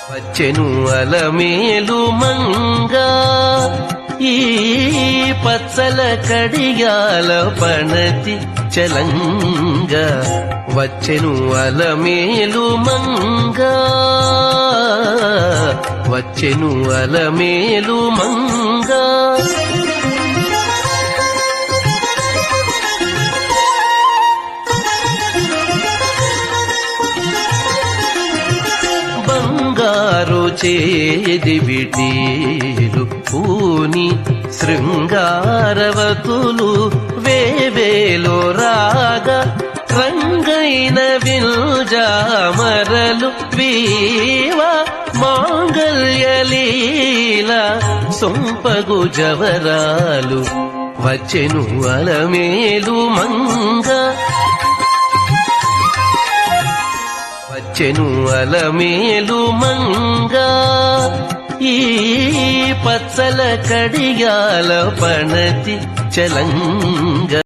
వచ్చెను అలమేలు మంగా ఈ పచ్చల కడియాల పణతి చలంగా వచ్చెను అలమేలు మంగా వచ్చెను అలమేలు మంగా బంగారు చేది విటీలు పూని శృంగారవతులు వేవేలో రాగా రంగైన విల్జామరలు వీవ మాంగళ్యలీల సొంపగు జవరాలు వచ్చెను అలమేలు మంగ వచ్చెను అలమేలు మంగా ఈ పచ్చల కడియాల పణతి చలంగా